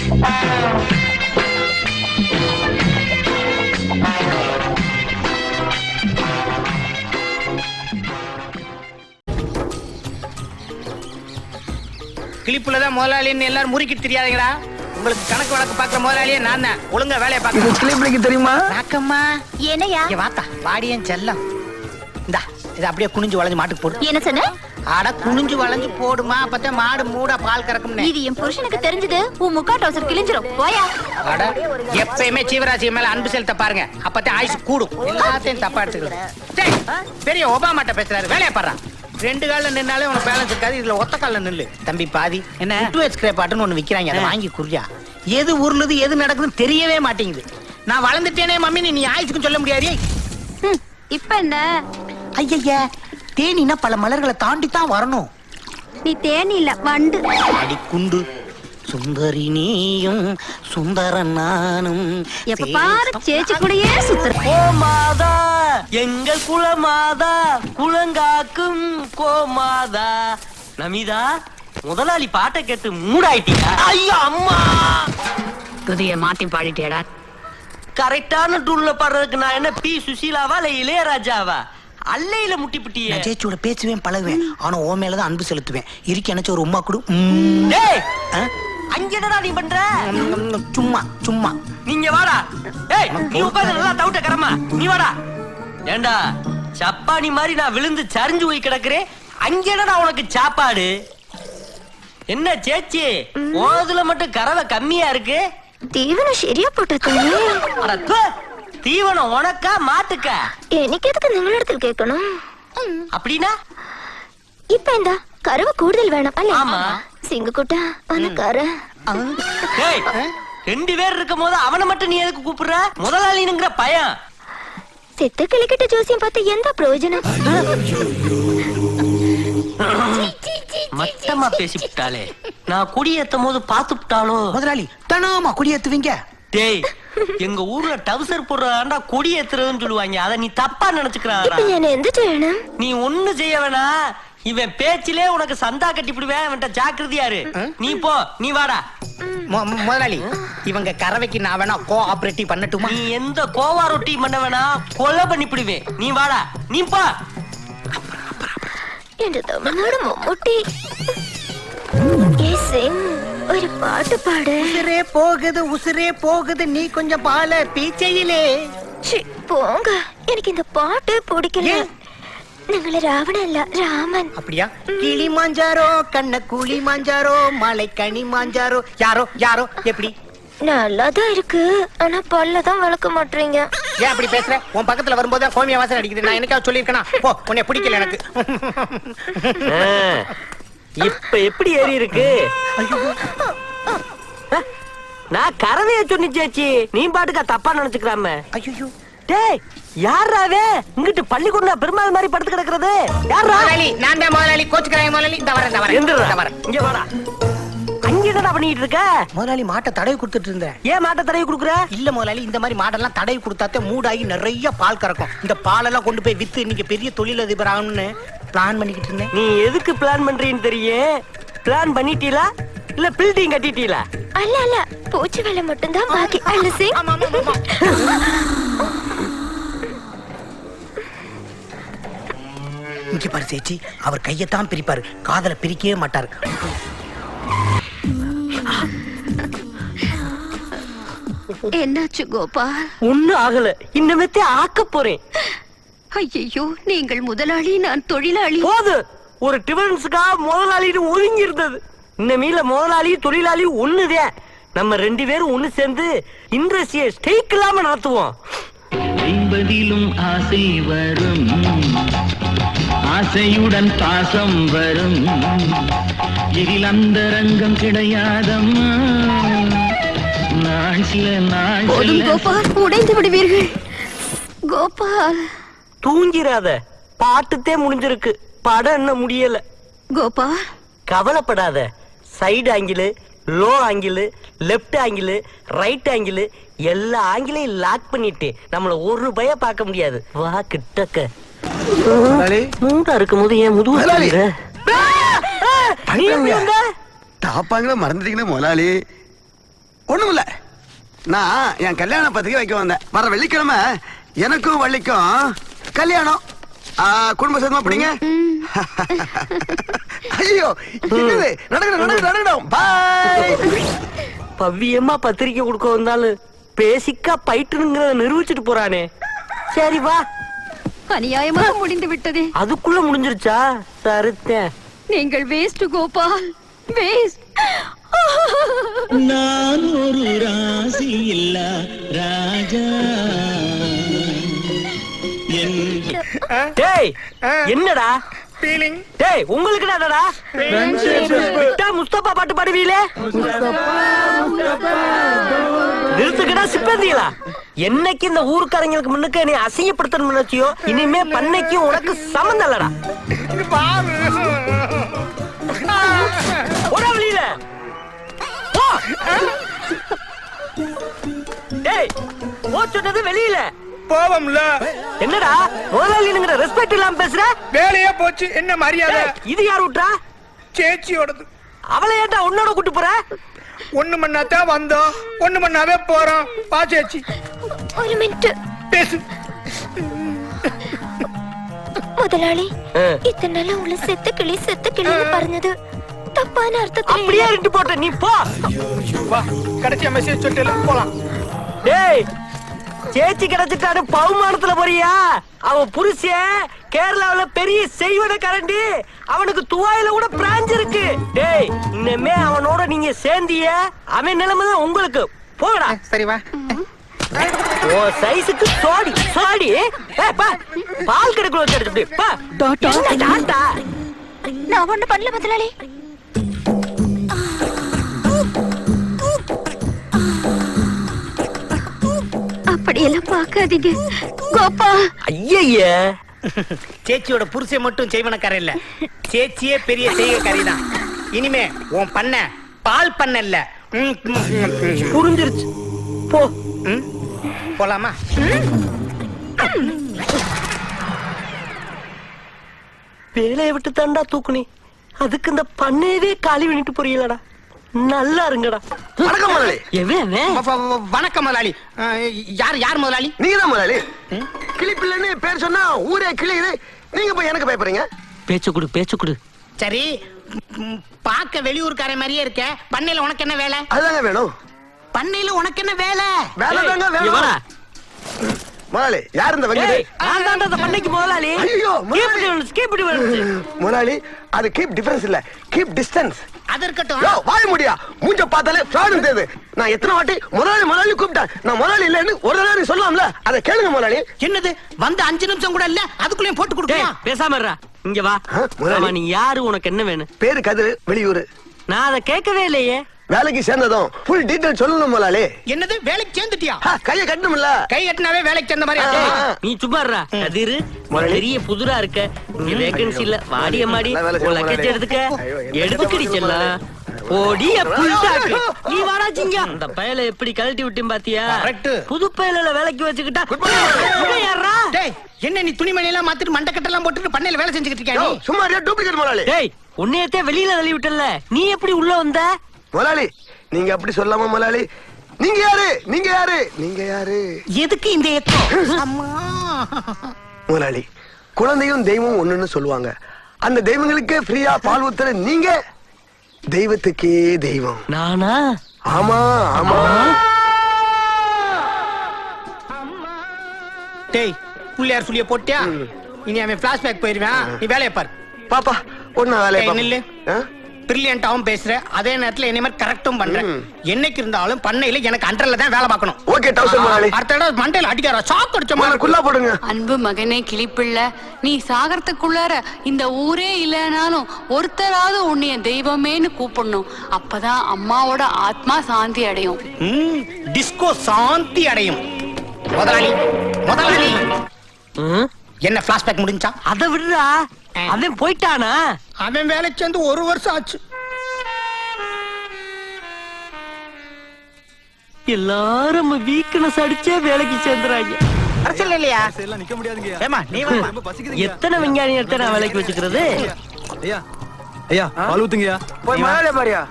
கிளிப்புலதான் முதலாளின்னு எல்லாரும் முறுக்கிட்டு தெரியாதுங்கடா. உங்களுக்கு கணக்கு வழக்கு பாக்குற முதலாளியே நான் தான். ஒழுங்கா வேலையை பாக்க. கிளிப்புக்கு தெரியுமா? ராக்கம்மா என்னையா? வாத்தா வாடியன் செல்லம். இந்தா இது அப்படியே குனிஞ்சு வளைஞ்சு மாட்டுக்கு போடு. என்ன சொன்ன? அட குனிஞ்சு வளைஞ்சு போடுமா, அப்பதான் மாடு மூடா பால் கறக்கும். இது என் புருஷனுக்கு தெரிஞ்சது உன் முக்கா டவுசர் கிழிஞ்சிரும். போயா. அட எப்பயுமே ஜீவராசி மேல அன்பு செலுத்த பாருங்க, அப்பதான் ஆயுசு கூடும். எல்லாத்தையும் தப்பா எடுத்துக்கலாம். பெரிய ஒபாமாட்ட பேசுறாரு, வேலையை பாடுறா. 2 கால்ல நின்னாலே உனக்கு பேலன்ஸ் இருக்காது, இதுல ஒத்த கால்ல நில்லு. தம்பி பாதி என்ன 2H ஸ்கிரேப்பாட்டுன்னு ஒண்ணு விக்கிறாங்க, அதை வாங்கி குறியா. எது உருளுது எது நடக்குதுன்னு தெரியவே மாட்டேங்குது. நான் வளர்ந்துட்டேனே மம்மி, நீ ஆயுசுக்கும் சொல்ல முடியாது. இப்ப என்ன? ஐயா தேனினா பல மலர்களை தாண்டி தான் வரணும். நீ தேனி இல்ல வண்டு. அடி குண்டு சுந்தரி நீயும் சுந்தர நானும் எப்ப பாரு சேச்சி கூடயே சுத்துற. ஓ மாதா எங்கள் குலமாதா குலங்காக்கும் கோமாதா. நமிதா முதலாளி பாட்டை கேட்டு மூடாயிட்டியா? ஐயோ அம்மா, புதிய மாத்தி பாடிட்டேடா. கரெக்டான டூல்ல பாடுறதுக்கு நான் என்ன பி சுசீலாவா இல்ல இளையராஜாவா? அல்லையில முட்டி புட்டியே. நான் சேச்சியோட பேசுவேன் பழகுவேன், ஆனா ஓ மேலதான் அன்பு செலுத்துவேன். இருக்கு எனக்கு ஒரு உம்மா கொடு. டேய் அங்க என்னடா நீ பண்ற? சும்மா சும்மா. நீங்க வாடா. டேய் நீ உட்கார்ந்து நல்லா தவுட்ட கரமா, நீ வாடா. ஏண்டா சப்பானி மாதிரி நான் விழுந்து சரிஞ்சு போய் கிடக்குறேன், அங்க என்னடா உனக்கு சாப்பாடு? என்ன சேச்சி ஓதுல மட்டும் கறவை கம்மியா இருக்கு? தீவனம் சரியா போட்டது. தீவனம் உனக்கா மாட்டுக்க? எனக்கு எதுக்கு நீங்க இடத்துல கேட்கணும்? அப்படின்னா இப்ப இந்த கறவை கூடுதல் வேணும் அல்ல? ஆமா. சிங்கக்குட்டா உனக்கார. டேய் 2 பேர் இருக்கும் போது அவனை மட்டும் நீ எதுக்கு கூப்பிடுற? முதலாளிங்கிற பையன் செத்த கிளிக்கிட்ட ஜோசியம் பார்த்து எந்த பிரயோஜனம்? மட்டமா பேசிவிட்டாளே. நான் குடியேத்தும் போது பாத்துட்டாலோ? முதலாளி தனாமா குடியேத்துவீங்க. டேய் எங்க ஊர்ல டவுசர் போடுறாண்டா கொடியேத்துறதுன்னு சொல்லுவாங்க, அத நீ தப்பா நினைச்சுக்கிறாடா. எந்த செய்யணும்? நீ ஒண்ணு செய்ய வேணா, இவன் பேச்சிலே உனக்கு சந்தா கட்டிப்பிடுவேன். இவன்ட்ட ஜாக்கிரதையாரு. நீ போ, நீ வாடா. முதலாளி இவங்க கறவைக்கு நான் வேணா கோஆபரேட்டிவ் பண்ணட்டுமா? நீ எந்த கோவா ரொட்டி பண்ண வேணா, கொலை பண்ணிப்பிடுவேன். நீ வாடா, நீ போ. என்ற தமிழ்நாடு மம்முட்டி ஒரு பாட்டு பாடு. உசுரே போகுது உசுரே போகுது நீ கொஞ்சம் பால பீச்சையிலே. போங்க, எனக்கு இந்த பாட்டு பிடிக்கல. நீங்கள ராவணன் இல்ல ராமன். அப்படியா? கிளி மாஞ்சாரோ கண்ண கூலி மாஞ்சாரோ மலை கனி மாஞ்சாரோ யாரோ யாரோ. எப்படி? நல்லாதான் இருக்கு, ஆனா பல்லதான் வளர்க்க மாட்டீங்க. ஏன் அப்படி பேசுற? உன் பக்கத்துல வரும்போது கோமிய வாசனை அடிக்குது. நான் எனக்காவது சொல்லியிருக்கேனா? போ, உன்னை பிடிக்கல எனக்கு. இப்ப எப்படி ஏறி இருக்கு? நான் கறவைய சொன்னிச்சேச்சி, நீ பாட்டுக்கா தப்பா நினைச்சுக்கிறாம. ஐயோ டேய் யாராவே இங்கிட்டு பள்ளிக்கூடம் பெருமாள் மாதிரி படுத்து கிடக்குறது? யாரா? நான் தான் முதலாளி. கோச்சுக்கிறாங்க முதலாளி. இந்த வரேன். இங்க வாடா. அங்க என்னடா பண்ணிட்டு இருக்க? முதலாளி மாட்டை தடவி கொடுத்துட்டு இருந்தேன். ஏன் மாட்டை தடவி கொடுக்குற? இல்ல முதலாளி, இந்த மாதிரி மாடெல்லாம் தடவி கொடுத்தாத்தே மூடாகி நிறைய பால் கறக்கும். இந்த பாலெல்லாம் கொண்டு போய் வித்து இன்னைக்கு பெரிய தொழிலதிபர் ஆகணும்னு பிளான் பண்ணிக்கிட்டு இருந்தேன். நீ எதுக்கு பிளான் பண்றீன்னு தெரியும். பிளான் பண்ணிட்டீங்களா இல்ல பில்டிங் கட்டிட்டீங்களா? அல்ல அல்ல, பூச்சி வேலை மட்டும்தான் பாக்கி. அல்ல சி. இங்க பாரு சேச்சி, அவர் கையத்தான் பிரிப்பாரு, காதல பிரிக்கவே மாட்டாரு. என்னாச்சு கோபால்? ஒண்ணும் ஆகல, இன்னமேத்தே ஆக்க போறேன். ஐயோ, நீங்கள் முதலாளி, நான் தொழிலாளி. போது ஒரு டிஃபரன்ஸுக்கா முதலாளின்னு ஒதுங்கி இருந்தது. இந்த மீல முதலாளி தொழிலாளி ஒண்ணுதே. நம்ம 2 பேரும் ஒண்ணு சேர்ந்து இண்டஸ்ட்ரியை ஸ்டேக் இல்லாம நடத்துவோம். ஐம்பதிலும் ஆசை வரும், ஆசையுடன் பாசம் வரும், இதில் அந்த ரங்கம் கிடையாதம்மா. நாள் சில நாள் கோபால், உடைந்து விடுவீர்கள். கோபால் தூங்கிராத, பாட்டுத்தே முடிஞ்சிருக்கு, படம் என்ன முடியல. கோபால் கவலைப்படாத, side angle, low angle, left angle, right angle எல்லா ஆங்கிளையும் லாக் பண்ணிட்டு நம்மள ஒரு பய பார்க்க முடியாது. வா கிட்டக்க. மூடா இருக்கும் போது ஏன் முதுகு தாப்பாங்களா மறந்துட்டீங்களா முதலாளி? ஒண்ணுமில்ல, நான் என் கல்யாண பத்திரிக்கை வைக்க வந்தேன். வர வெள்ளிக்கிழமை எனக்கும் வள்ளிக்கும் கல்யாணம். குடும்ப சேர்ந்தமா பிடிங்க. ஐயோ, என்னது? நடக்கணும். பாய். பவ்யமா பத்திரிக்கை கொடுக்க வந்தாலும் பேசிக்கா பைட்டுங்கிறத நிரூபிச்சுட்டு போறானே. சரி வா. அநியாயமாக முடிந்து விட்டதே. அதுக்குள்ள முடிஞ்சிருச்சா? சருத்தேன். நீங்கள் வேஸ்ட் கோபால், வேஸ்ட். நான் ஒரு ராசி இல்ல ராஜா. டேய் என்னடா ஃபீலிங்? டேய் உங்களுக்கு என்னடா? விட்டா முஸ்தபா பாட்டு பாடுவீங்களே. நிறுத்துக்கடா சிப்பந்திகளா. என்னைக்கு இந்த ஊருக்காரங்களுக்கு முன்னுக்கு நீ அசிங்கப்படுத்தணும் நினைச்சியோ, இனிமே பண்ணைக்கும் உனக்கு சம்மந்தம் இல்லடா. போடா வெளியில போ. டேய் போ சொன்னது வெளியில. போவம்ல. என்னடா முதலாளிங்கிற ரெஸ்பெக்ட் இல்லாம பேசுற? வேலையே போச்சு, என்ன மரியாதை? டேய், இது யார் விட்டா? சேச்சியோடது. அவளை ஏன்டா உன்னோட கூட்டு போற? ஒண்ணு மண்ணாதான் வந்தோம், ஒண்ணு மண்ணாவே போறோம். பா சேச்சி. ஒரு மினிட். பேசு. முதலாளி, இத்தனை நாளா உங்களை செத்த கிளின்னு പറഞ്ഞது தப்பான அர்த்தத்துல. அப்படியே இருந்து போட்ட நீ போ. வா, கடைசியா மெசேஜ் சொல்லிட்டு போலாம். டேய் சேச்சி கிடைச்சிட்டாரு பவுமானத்துல போறியா? அவன் புருஷன் கேரளாவுல பெரிய செய்வன கரண்டி. அவனுக்கு துவாயில கூட பிராஞ்ச் இருக்கு. டேய் இனிமே அவனோட நீங்க சேர்ந்திய அவன் நிலைமைதான் உங்களுக்கு. போடா. சரி வா. ஓ சைஸுக்கு சோடி. பால் கெடுக்கல வச்சு பா. டாடா. நான் ஒண்ணு பண்ணல முதலாளி. அப்படியெல்லாம் பார்க்காதீங்க கோபா. ஐயே சேச்சியோட புருஷன் மட்டும் செய்வனக்காரன் இல்ல, சேச்சியே பெரிய செய்கைக்காரி தான். இனிமே உன் பண்ண பால் பண்ண இல்ல. புரிஞ்சிருச்சு. போ. போலாமா? வேலையை விட்டு தாண்டா தூக்குனி. அதுக்கு இந்த பண்ணையவே காலி பண்ணிட்டு போறீங்களடா. நல்லா இருங்கடா. வணக்கம் முதலாளி. வணக்கம் முதலாளி. யார் முதலாளி? நீங்க தான் முதலாளி. கிளிப்பிள்ளைன்னு பேர் சொன்னா ஊரே கிளியுது. நீங்க போய் எனக்கு பயப்படுறீங்க. பேச்சு கொடு. சரி, பார்க்க வெளியூர்கார மாதிரியே இருக்க. பண்ணையில உனக்கு என்ன வேலை? அதுதாங்க வேணும். பண்ணையில உனக்கு என்ன வேலை? வேலை தாங்க வேணும். முதலாளி யார் இந்த வங்கி? பண்ணைக்கு முதலாளி. ஐயோ முதலாளி அது கீப் டிஃபரன்ஸ் இல்ல, கீப் டிஸ்டன்ஸ். அது இருக்கட்டும். வாய முடியா மூஞ்ச பார்த்தாலே ஃப்ராட் தெரியுது. நான் எத்தனை வாட்டி முதலாளி கூப்பிட்டேன். நான் முதலாளி இல்லன்னு ஒரு தடவை நீ சொல்லலாம்ல. அதை கேளுங்க முதலாளி. என்னது வந்து 5 நிமிஷம் கூட இல்ல, அதுக்குள்ளேயும் போட்டு கொடுக்க? பேசாம இருடா. இங்க வா. முதலாளி நீ யாரு? உனக்கு என்ன வேணும்? பேரு கதிரு, வெளியூரு. நான் அதை கேட்கவே இல்லையே. வேலைக்கு சேர்ந்ததும் ஃபுல் டீடைல் சொல்லணும் முதலாளி. என்னது வேலைக்கு சேர்ந்துட்டியா? கைய கட்டணும்ல. கை கட்டினாவே வேலைக்கு சேர்ந்த மாதிரி. நீ சும்மா இருடா. கதிரு பெரிய புதுரா இருக்க. இங்க வேகன்சி இல்ல. வாடிய மாடி லக்கேஜ் எடுத்துக்கடி செல்லாம். ஓடிய புல்டாக்கு. நீ வாடா சிங்க. அந்த பயல எப்படி கழட்டி விட்டேன் பாத்தியா? புது பயல வேலைக்கு வச்சுக்கிட்டா யாரா? டேய் என்ன நீ துணிமணி எல்லாம் மாத்திட்டு மண்டக்கட்டெல்லாம் போட்டுட்டு பண்ணையில வேலை செஞ்சுக்கிட்டு இருக்கியா நீ? சும்மா டூப்ளிகேட் முதலாளி. டேய் உன்னையத்தே வெளியில தள்ளி விட்டல. நீ எப்படி உள்ள வந்த? முதலாளி நீங்க அப்படி சொல்லாம முதலாளி. நீங்க யாரு? எதுக்கு இந்த எக்கம்? அம்மா முதலாளி குழந்தையும் தெய்வம் ஒண்ணுன்னு சொல்லுவாங்க. அந்த தெய்வங்களுக்கே ஃப்ரீயா பால் ஊத்துற நீங்க தெய்வத்துக்கே தெய்வம். நானா? ஆமா. டேய் புள்ளையார் சொல்லிய போட்டியா? இனி அவன் பிளாஷ்பேக் போயிருவான். நீ வேலையை பாரு. பாப்பா ஒண்ணு வேலையை நில்லு. பிரில்லியண்டாவும் பேசுற, அதே நேரத்துல என்ன மாதிரி கரெக்டும் பண்ற. என்னைக்கு இருந்தாலும் பண்ணையில எனக்கு அண்டர்ல தான் வேலை பார்க்கணும். ஓகே டவுசர் முதலாளி. அடுத்த தடவை மண்டையில அடிக்கார சாக் அடிச்ச மாதிரி குள்ளா போடுங்க. அன்பு மகனே கிளிப்பிள்ள, நீ சாகறதுக்குள்ளார இந்த ஊரே இல்லைனாலும் ஒருத்தராவது உன்னைய தெய்வமேன்னு கூப்பிடணும். அப்பதான் அம்மாவோட ஆத்மா சாந்தி அடையும். டிஸ்கோ சாந்தி அடையும். முதலாளி என்ன பிளாஷ்பேக் முடிஞ்சா? அதை விடுறா. அவன் போயிட்டானா? அவன் வேலைக்கு சேர்ந்து 1 வருஷம் ஆச்சு. எல்லாரும் வீக்னஸ் அடிச்சே வேலைக்கு சேர்ந்துறாங்க. அரசியல் இல்லையா? ஏமா நீ எத்தனை விஞ்ஞானி எத்தனை வேலைக்கு வச்சுக்கிறது? ஐயா பால் ஊத்துங்கயா. போய் முதலாளி பாரியா.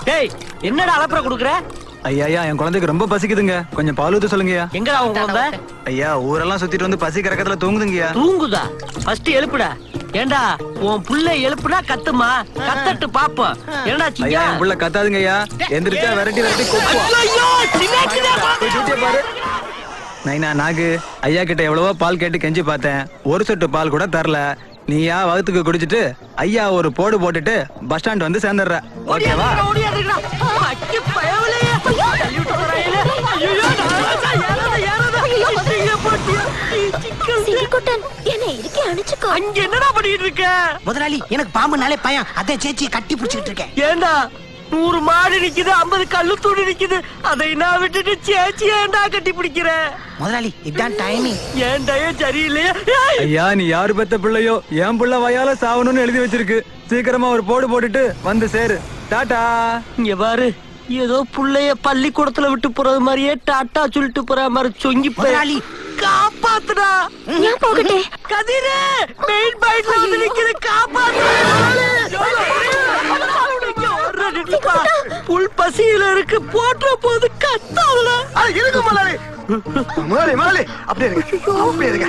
டேய் என்னடா அலப்பற குடுக்குற? ஐயா ஐயா என் குழந்தைக்கு ரொம்ப பசிக்குதுங்க, கொஞ்சம் பால் ஊத்த சொல்லுங்கய்யா. எங்கடா உன் குழந்தை? ஐயா ஊரெல்லாம் சுத்திட்டு வந்து பசி கறக்கத்துல தூங்குதுங்கய்யா. தூங்குதா? ஃபர்ஸ்ட் எழுப்புடா. ஏண்டா உன் புள்ள எழுப்புனா கத்துமா? கத்தட்டு பாப்போம். என்னடா ஐயா சிங்கா? என் புள்ள கத்தாதுங்கய்யா, எந்திரிச்சா விரட்டி விரட்டி கொப்புவா. ஐயோ சின்னக்குதா போய் டியூட்டியை பாரு. நைனா நாகு, ஐயா கிட்ட எவ்வளவோ பால் கேட்டு கெஞ்சி பார்த்தேன், ஒரு சொட்டு பால் கூட தரல. நீயா வகுத்துக்கு குடிச்சிட்டு ஐயா ஒரு போடு போட்டுட்டு பஸ் ஸ்டாண்ட் வந்து சேர்ந்துடுற, ஓகேவா? ஓடியாடுடா. அக்கி பயவுலே. தள்ளி விட்டு போறாயிலே. ஐயோ நாராசா ஏறாத. இங்க போட்டியா? சிரிக்குட்டன் என்ன இருக்கே அணைச்சுக்கோ. அங்க என்னடா பண்ணிட்டு இருக்க? முதலாளி எனக்கு பாம்புனாலே பயம், அதே சேச்சியை கட்டி பிடிச்சிட்டு இருக்கேன். ஏண்டா 100 மாடு நிக்குது, 50 கல்லு தூணி நிக்குது, அதை நான் விட்டுட்டு சேச்சி ஏண்டா கட்டி பிடிக்கிற? முதலாளி இதான் டைமிங். ஏண்டா சரியில்லையா? ஐயா நீ யாரு பெத்த பிள்ளையோ, என் புள்ள வயால சாவணும்னு எழுதி வச்சிருக்கு. சீக்கிரமா ஒரு போடு போட்டுட்டு வந்து சேரு. டாடா. இங்க பாரு, ஏதோ புள்ளைய பள்ளிக்கூடத்துல விட்டு போறது மாதிரியே டாட்டா சொல்லிட்டு போற மாதிரி சொங்கி முதலாளி. காப்பாத்துடா. நான் போகட்டே. கதிரே மெயின் பாயிண்ட்ல வந்து நிக்குது, காப்பாத்து. புல் பசியில இருக்கு, போற்ற போது கத்தாவல. இருக்கு முதலாளி. முதலாளி முதலாளி அப்படியே இருங்க, அப்படியே இருங்க.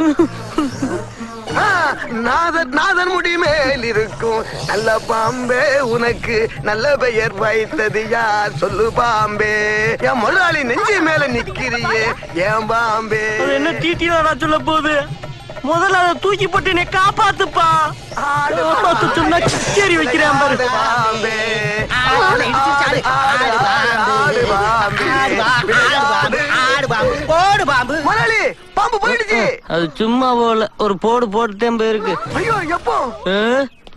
நாதன் முடி மேல் இருக்கும் நல்ல பாம்பே, உனக்கு நல்ல பெயர் வைத்தது யார் சொல்லு பாம்பே. என் முதலாளி நெஞ்சு மேல நிக்கிறியே ஏன் பாம்பே. அது என்ன டீட்டியா சொல்ல போகுது? முதல்ல அதை தூக்கி போட்டு என்னை காப்பாத்துப்பா. காப்பாத்து சொன்னா கிச்சேரி வைக்கிறேன் பாரு. பாம்பே போடு பாம்பு. முதலாளி பாம்பு போயிடுச்சு. அது சும்மா போல, ஒரு போடு போட்டுட்டேன் போயிருக்கு. ஐயோ எப்போ?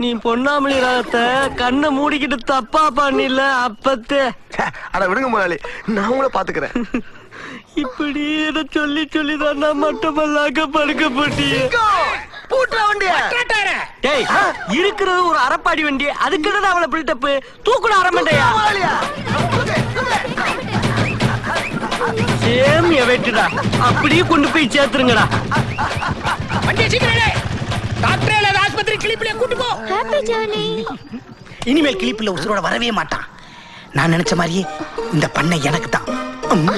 நீ பொன்னாமலி ராகத்தை கண்ணை மூடிக்கிட்டு தப்பா பண்ணில அப்பத்தே. அட விடுங்க முதலாளி, நான் உங்களை பாத்துக்கிறேன். இப்படி என்ன சொல்லி சொல்லிதான் நான் மட்டுமல்லாக்க படுக்க போட்டியே. பூட்டுற வண்டிய. டேய் இருக்கிறது ஒரு அரப்பாடி வண்டி, அதுக்கு என்ன அவளை பில்டப் தூக்குட அரமண்டையா? சேம் எவெட்டுடா, அப்படியே கொண்டு போய் சேர்த்துருங்கடா. வண்டியை சீக்கிரம் டாக்டர் இல்லாத ஆஸ்பத்திரி கிளிப்பிலே கூட்டு போ. Happy journey. இனிமேல் கிளிப்பில் உசுரோட வரவே மாட்டான். நான் நினைச்ச மாதிரியே இந்த பண்ணை எனக்கு தான்.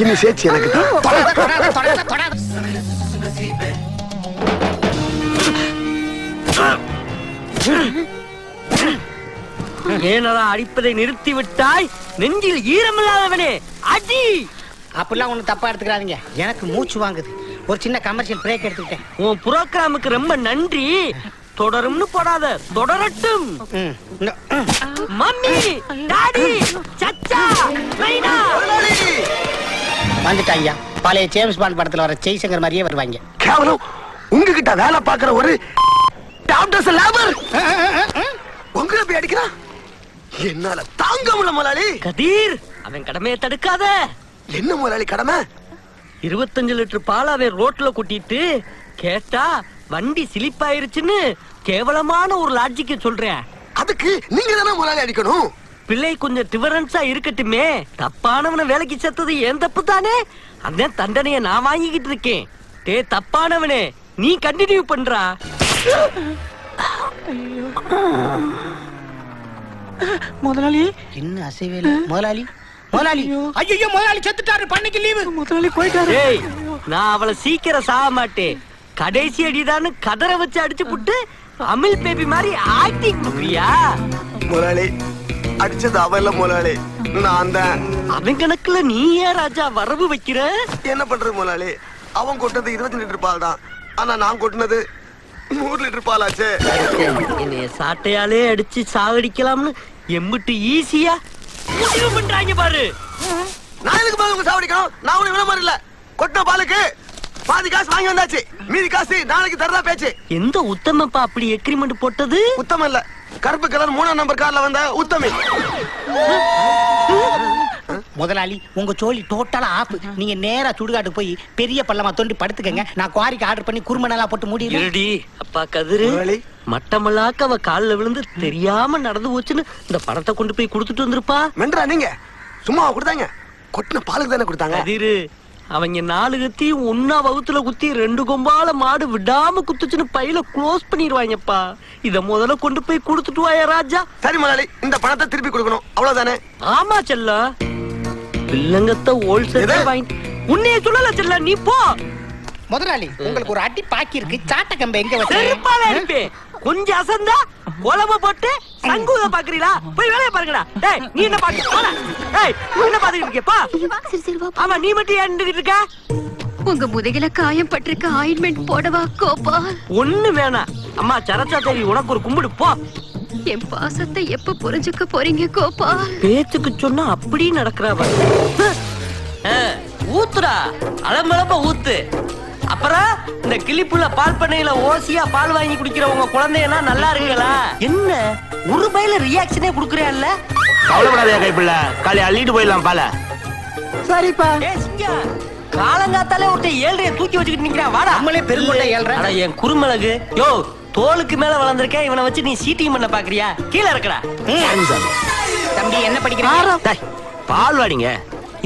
இனி சேச்சி எனக்கு தான். ஏனடா அடிப்பதை நிறுத்தி விட்டாய்? நெஞ்சில் ஈரமில்லாதவனே அடி. அப்படிலாம் ஒண்ணு தப்பா எடுத்துக்கிறாதீங்க, எனக்கு மூச்சு வாங்குது. ஒரு சின்ன கமர்ஷியல் பிரேக் எடுத்துக்கிட்டேன். உன் புரோகிராமுக்கு ரொம்ப நன்றி. தொடரும்னு போடாத, தொடரட்டும். மம்மி, டாடி, சச்சா, மைனா. வந்துட்டா ஐயா, பழைய ஜேம்ஸ் பாண்ட் படத்துல வர ஜெய்சங்கர் மாதிரியே வருவாங்க. கேவலம் உங்ககிட்ட வேலை பாக்குற ஒரு டாக்டர்ஸ் லேபர் உங்களை போய் அடிக்கிறான். என்னால தாங்க முடியல முதலாளி. கதீர், அவன் கடமையை தடுக்காத. என்ன முதலாளி கடமை? 25 லிட்டர் பால் அவன் ரோட்ல கூட்டிட்டு கேட்டா வண்டி சிலிப்பாயிருச்சுன்னு கேவலமான ஒரு லாஜிக்க சொல்றேன். அதுக்கு நீங்க தானே முதலாளி அடிக்கணும். பிள்ளை கொஞ்சம் டிஃபரன்ஸா இருக்கட்டுமே. தப்பானவனை வேலைக்கு சேர்த்தது ஏன் தப்பு தானே? அந்த தண்டனைய நான் வாங்கிக்கிட்டு இருக்கேன். டே தப்பானவனே, நீ கண்டினியூ பண்றா. முதலாளி என்ன அசைவே இல்ல. முதலாளி முதலாளி ஐயோ முதலாளி செத்துட்டாரு, பண்ணைக்கு லீவு. முதலாளி போயிட்டாரு. டேய் நான் அவளை சீக்கிரம் சாக மாட்டேன். கடைசி அடிதான்னு கதற வச்சு அடிச்சு புட்டு அமில் பேபி மாதிரி ஆக்டிங் பண்றியா? முதலாளி அடிச்சது அவல்ல முதலாளி, நான் தான். அவன் கணக்குல நீ ஏன் ராஜா வரவு வைக்கிற? என்ன பண்றது முதலாளி, அவன் கொட்டது 20 லிட்டர் பால் தான், ஆனா நான் கொட்டினது 100 லிட்டர் பால் ஆச்சு. என்னைய சாட்டையாலே அடிச்சு சாகடிக்கலாம்னு எம்பிட்டு ஈஸியா முடிவு பண்றாங்க பாரு. நான் எதுக்கு பால் உங்க சாவடிக்கணும்? நான் உனக்கு விட மாதிரி இல்ல. கொட்டின பாலுக்கு பாதி காசு வாங்கி வந்தாச்சு, மீதி காசு நாளைக்கு தரதா பேச்சு. எந்த உத்தமப்பா அப்படி எக்ரிமெண்ட் போட்டது? உத்தமம் இல்ல, கருப்பு கலர் 3ஆம் நம்பர் கார்ல வந்த உத்தமி. முதலாளி உங்க சோழி டோட்டலா ஆஃப். நீங்க நேரா சுடுகாட்டு போய் பெரிய பள்ளமா தோண்டி படுத்துக்கங்க. நான் குவாரிக்கு ஆர்டர் பண்ணி குருமணலா போட்டு மூடிடுறேன். இருடி அப்பா கதிரு, மட்டமல்லாக்க அவ கால்ல விழுந்து தெரியாம நடந்து போச்சுன்னு இந்த பணத்தை கொண்டு போய் கொடுத்துட்டு வந்திருப்பா. மென்றா நீங்க சும்மா கொடுத்தாங்க, கொட்டின பாலுக்கு தானே கொடுத்தாங்க. கதிரு, அவங்க 4 கத்தியும் ஒன்னா வகுத்துல குத்தி 2 கொம்பால மாடு விடாம குத்துச்சுன்னு பையில க்ளோஸ் பண்ணிடுவாங்கப்பா. இத முதல்ல கொண்டு போய் கொடுத்துட்டு வாயா ராஜா. சரி முதலாளி, இந்த பணத்தை திருப்பி கொடுக்கணும், அவ்வளவுதானே? ஆமா செல்ல. வில்லங்கத்தை ஹோல்சேல் வாங்கி உன்னைய சொல்லல செல்ல நீ போ. முதலாளி உங்களுக்கு ஒரு அடி பாக்கி இருக்கு. சாட்ட கம்பை எங்க செருப்பால வச்சு அடிப்பேன். கொஞ்சம் அசந்தா உலம்ப போட்டு சங்கூத பாக்குறீங்களா? போய் வேலைய பாருங்கடா. டேய் நீ என்ன பாக்க போடா. டேய் நீ என்ன பாத்துக்கிட்டு இருக்க? பா. சரி சரி வா. ஆமா நீ மட்டும் ஏன் நின்னுகிட்டு இருக்க? உங்க முதுகில காயம் பட்டிருக்க ஆயின்மெண்ட் போடவா கோபால்? ஒண்ணு வேணாம். அம்மா சரச்சா தேவி உனக்கு ஒரு கும்பிடு போ. என் பாசத்தை எப்ப புரிஞ்சுக்க போறீங்க கோபால்? பேச்சுக்கு சொன்னா அப்படி நடக்கிறவ. ஊத்துடா அலம்பலம்ப ஊத்து. அப்புறம் இந்த கிளிப்புள்ள பால் பண்ணையில ஓசியா பால் வாங்கி குடிக்கிற உங்க குழந்தையெல்லாம் நல்லா இருக்குங்களா? என்ன ஒரு பையில ரியாக்ஷனே குடுக்கறேல்ல? கவலைப்படாதே கைப்பிள்ள, காலை அள்ளிட்டு போயிடலாம் பால. சரிப்பா. ஏய் சிங்கா, காலங்காத்தாலே ஒருத்தன் ஏழ்றைய தூக்கி வச்சுக்கிட்டு நிக்கிறான். வாடா. நம்மளே பெருங்கொண்டை ஏழ்ற. அட என் குறுமிளகு. யோ தோலுக்கு மேல வளர்ந்திருக்க இவனை வச்சு நீ சீட்டிங் பண்ண பாக்குறியா? கீழே இருக்கடா. தம்பி என்ன படிக்கிறீங்க? டேய், பால் வாடிங்க.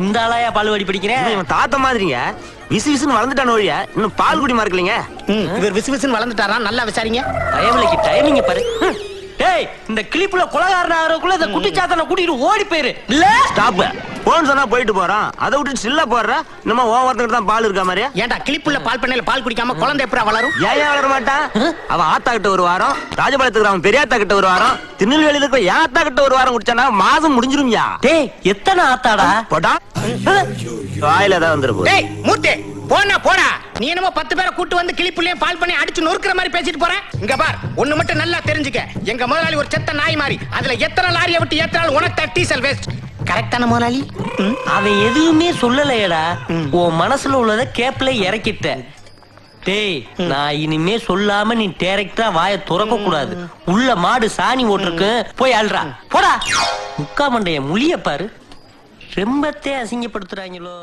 இந்த ஆளாயா பால்வாடி படிக்கிறேன். இவன் தாத்தா மாதிரிங்க. விசு விசுன்னு வளர்ந்துட்டான ஒழிய இன்னும் பால் குடி மறக்கலீங்க. இவர் விசு விசுன்னு வளர்ந்துட்டாரா? நல்லா விசாரிங்க. பயமலைக்கு டைமிங்க பாரு. டேய் இந்த கிளிப்புல கொலகாரன் ஆகிறதுக்குள்ள இந்த குட்டிச்சாத்தனை கூட்டிட்டு ஓடி போயிரு. இல்ல ஸ்டாப். போன் சொன்னா போயிட்டு போறான். அதை விட்டு சில்ல போடுற. நம்ம ஓவரத்துக்கு தான் பால் இருக்கா மாதிரியா? ஏன்டா கிளிப்புள்ள பால் பண்ணையில பால் குடிக்காம குழந்தை எப்படா வளரும்? ஏன் வளர மாட்டான்? அவன் ஆத்தா கிட்ட ஒரு வாரம், ராஜபாளையத்துக்கு அவன் பெரியாத்தா கிட்ட ஒரு வாரம், திருநெல்வேலியில இருக்க என் ஆத்தா கிட்ட ஒரு வாரம் குடிச்சானா மாசம் முடிஞ்சிரும்யா. டேய் எத்தனை ஆத்தாடா? போட்டா வாயில தான் வந்துரு போ. டேய் மூட்டே போனா போடா. நீ என்னமோ 10 பேரை கூட்டு வந்து கிளிப்புள்ளே பால் பண்ணி அடிச்சு நொறுக்குற மாதிரி பேசிட்டு போற. இங்க பார், ஒண்ணு மட்டும் நல்லா தெரிஞ்சுக்க. எங்க முதலாளி ஒரு செத்த நாய் மாதிரி. அதுல எத்தனை லாரியை விட்டு ஏத்தாலும் உனக்கு டீசல் வேஸ்ட். கரெக்டான முதலாளி? அவன் எதுவுமே சொல்லலையடா. உன் மனசுல உள்ளத கேப்ல இறக்கிட்ட. டேய் நான் இனிமே சொல்லாம நீ டைரக்டா வாயை துறக்க கூடாது. உள்ள மாடு சாணி ஓட்டிருக்கு. போய் அல்றா போடா. முக்கா மண்டைய முழிய பாரு. ரொம்பத்தே அசிங்கப்படுத்துறாங்களோ.